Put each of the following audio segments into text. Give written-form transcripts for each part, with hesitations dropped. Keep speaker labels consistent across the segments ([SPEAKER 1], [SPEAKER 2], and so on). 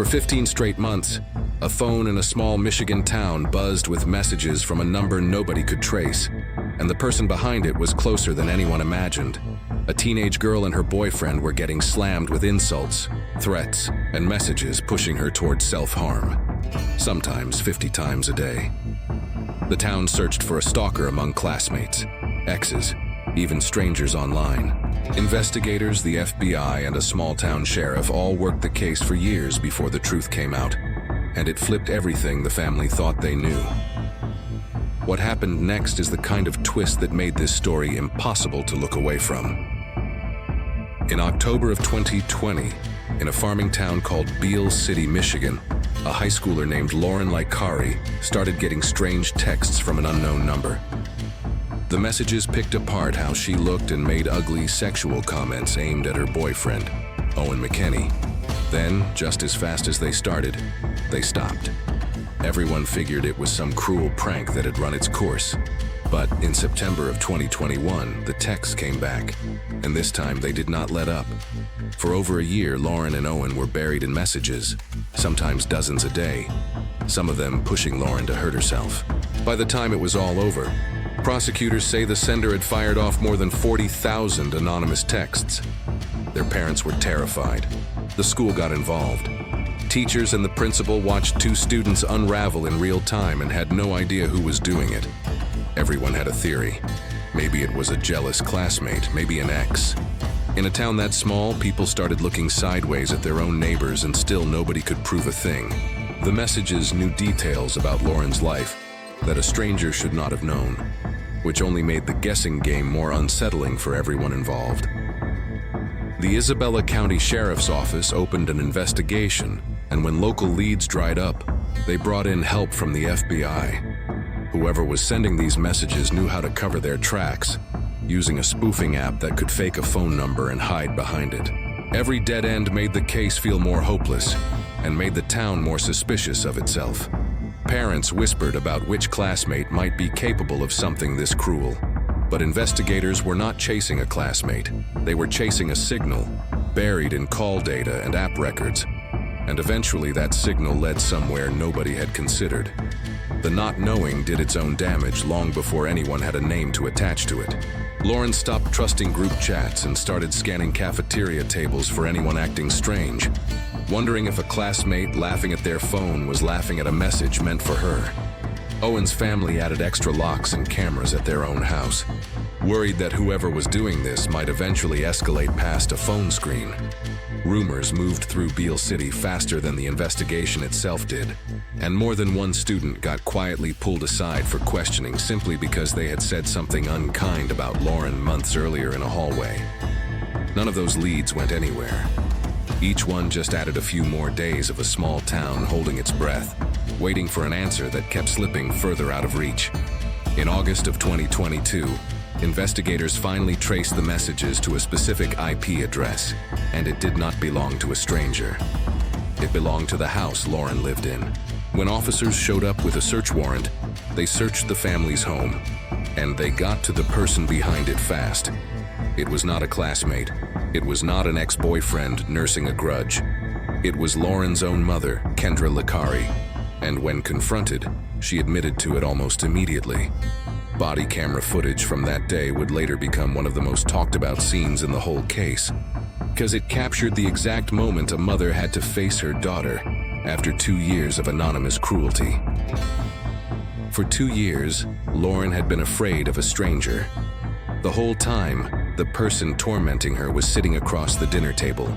[SPEAKER 1] For 15 straight months, a phone in a small Michigan town buzzed with messages from a number nobody could trace, and the person behind it was closer than anyone imagined. A teenage girl and her boyfriend were getting slammed with insults, threats, and messages pushing her towards self-harm, sometimes 50 times a day. The town searched for a stalker among classmates, exes, even strangers online. Investigators, the FBI, and a small-town sheriff all worked the case for years before the truth came out, and it flipped everything the family thought they knew. What happened next is the kind of twist that made this story impossible to look away from. In October of 2020, in a farming town called Beale City, Michigan, a high schooler named Lauryn Licari started getting strange texts from an unknown number. The messages picked apart how she looked and made ugly sexual comments aimed at her boyfriend, Owen McKenny. Then, just as fast as they started, they stopped. Everyone figured it was some cruel prank that had run its course. But in September of 2021, the texts came back, and this time they did not let up. For over a year, Lauryn and Owen were buried in messages, sometimes dozens a day, some of them pushing Lauryn to hurt herself. By the time it was all over, prosecutors say the sender had fired off more than 40,000 anonymous texts. Their parents were terrified. The school got involved. Teachers and the principal watched two students unravel in real time and had no idea who was doing it. Everyone had a theory. Maybe it was a jealous classmate, maybe an ex. In a town that small, people started looking sideways at their own neighbors, and still nobody could prove a thing. The messages knew details about Lauryn's life that a stranger should not have known, which only made the guessing game more unsettling for everyone involved. The Isabella County Sheriff's Office opened an investigation, and when local leads dried up, they brought in help from the FBI. Whoever was sending these messages knew how to cover their tracks, using a spoofing app that could fake a phone number and hide behind it. Every dead end made the case feel more hopeless, and made the town more suspicious of itself. Parents whispered about which classmate might be capable of something this cruel. But investigators were not chasing a classmate. They were chasing a signal, buried in call data and app records. And eventually that signal led somewhere nobody had considered. The not knowing did its own damage long before anyone had a name to attach to it. Lauryn stopped trusting group chats and started scanning cafeteria tables for anyone acting strange, wondering if a classmate laughing at their phone was laughing at a message meant for her. Owen's family added extra locks and cameras at their own house, worried that whoever was doing this might eventually escalate past a phone screen. Rumors moved through Beale City faster than the investigation itself did, and more than one student got quietly pulled aside for questioning simply because they had said something unkind about Lauryn months earlier in a hallway. None of those leads went anywhere. Each one just added a few more days of a small town holding its breath, waiting for an answer that kept slipping further out of reach. In August of 2022, investigators finally traced the messages to a specific IP address, and it did not belong to a stranger. It belonged to the house Lauryn lived in. When officers showed up with a search warrant, they searched the family's home, and they got to the person behind it fast. It was not a classmate. It was not an ex-boyfriend nursing a grudge. It was Lauryn's own mother, Lauryn Licari, and when confronted, she admitted to it almost immediately. Body camera footage from that day would later become one of the most talked about scenes in the whole case, because it captured the exact moment a mother had to face her daughter after 2 years of anonymous cruelty. For 2 years, Lauryn had been afraid of a stranger. The whole time, the person tormenting her was sitting across the dinner table.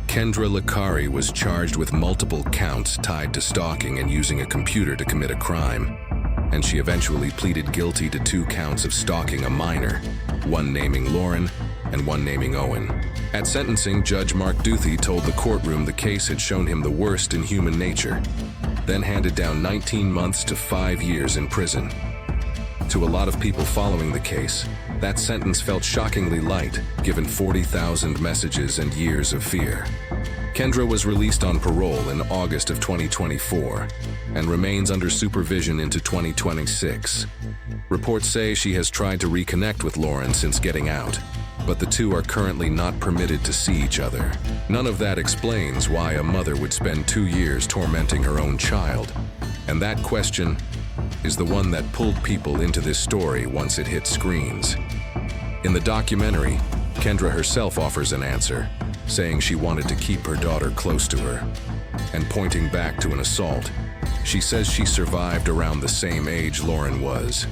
[SPEAKER 1] Lauryn Licari was charged with multiple counts tied to stalking and using a computer to commit a crime, and she eventually pleaded guilty to 2 counts of stalking a minor, one naming Lauryn and one naming Owen. At sentencing, Judge Mark Duthie told the courtroom the case had shown him the worst in human nature, then handed down 19 months to 5 years in prison. To a lot of people following the case, that sentence felt shockingly light, given 40,000 messages and years of fear. Kendra was released on parole in August of 2024 and remains under supervision into 2026. Reports say she has tried to reconnect with Lauryn since getting out, but the two are currently not permitted to see each other. None of that explains why a mother would spend 2 years tormenting her own child. And that question is the one that pulled people into this story once it hit screens. In the documentary, Kendra herself offers an answer, saying she wanted to keep her daughter close to her. And pointing back to an assault, she says she survived around the same age Lauryn was.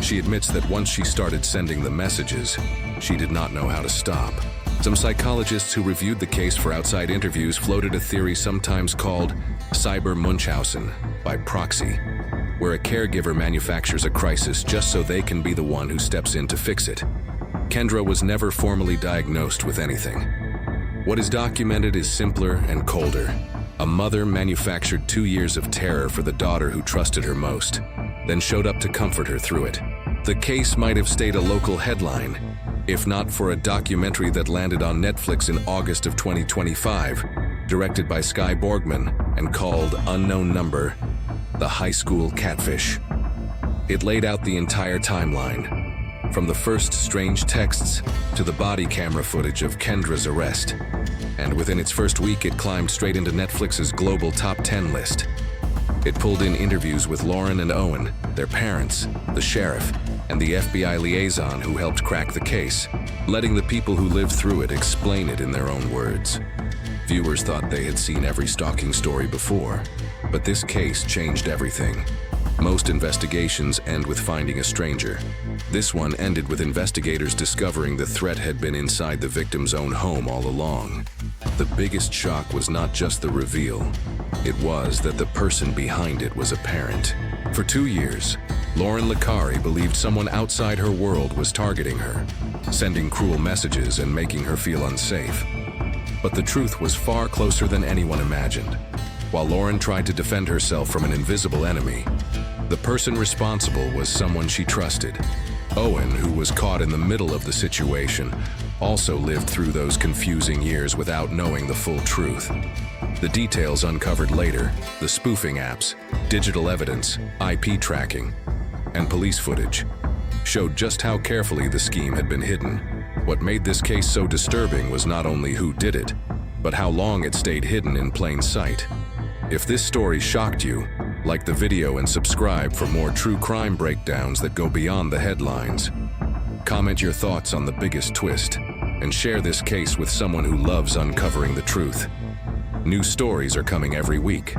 [SPEAKER 1] She admits that once she started sending the messages, she did not know how to stop. Some psychologists who reviewed the case for outside interviews floated a theory sometimes called cyber Munchausen by proxy, where a caregiver manufactures a crisis just so they can be the one who steps in to fix it. Kendra was never formally diagnosed with anything. What is documented is simpler and colder. A mother manufactured 2 years of terror for the daughter who trusted her most, then showed up to comfort her through it. The case might have stayed a local headline, if not for a documentary that landed on Netflix in August of 2025, directed by Skye Borgman and called Unknown Number: The High School Catfish. It laid out the entire timeline, from the first strange texts to the body camera footage of Kendra's arrest. And within its first week, it climbed straight into Netflix's global top 10 list. It pulled in interviews with Lauryn and Owen, their parents, the sheriff, and the FBI liaison who helped crack the case, letting the people who lived through it explain it in their own words. Viewers thought they had seen every stalking story before, but this case changed everything. Most investigations end with finding a stranger. This one ended with investigators discovering the threat had been inside the victim's own home all along. The biggest shock was not just the reveal. It was that the person behind it was a parent. For 2 years, Lauryn Licari believed someone outside her world was targeting her, sending cruel messages and making her feel unsafe. But the truth was far closer than anyone imagined. While Lauryn tried to defend herself from an invisible enemy, the person responsible was someone she trusted. Owen, who was caught in the middle of the situation, also lived through those confusing years without knowing the full truth. The details uncovered later, the spoofing apps, digital evidence, IP tracking, and police footage, showed just how carefully the scheme had been hidden. What made this case so disturbing was not only who did it, but how long it stayed hidden in plain sight. If this story shocked you, like the video and subscribe for more true crime breakdowns that go beyond the headlines. Comment your thoughts on the biggest twist, and share this case with someone who loves uncovering the truth. New stories are coming every week.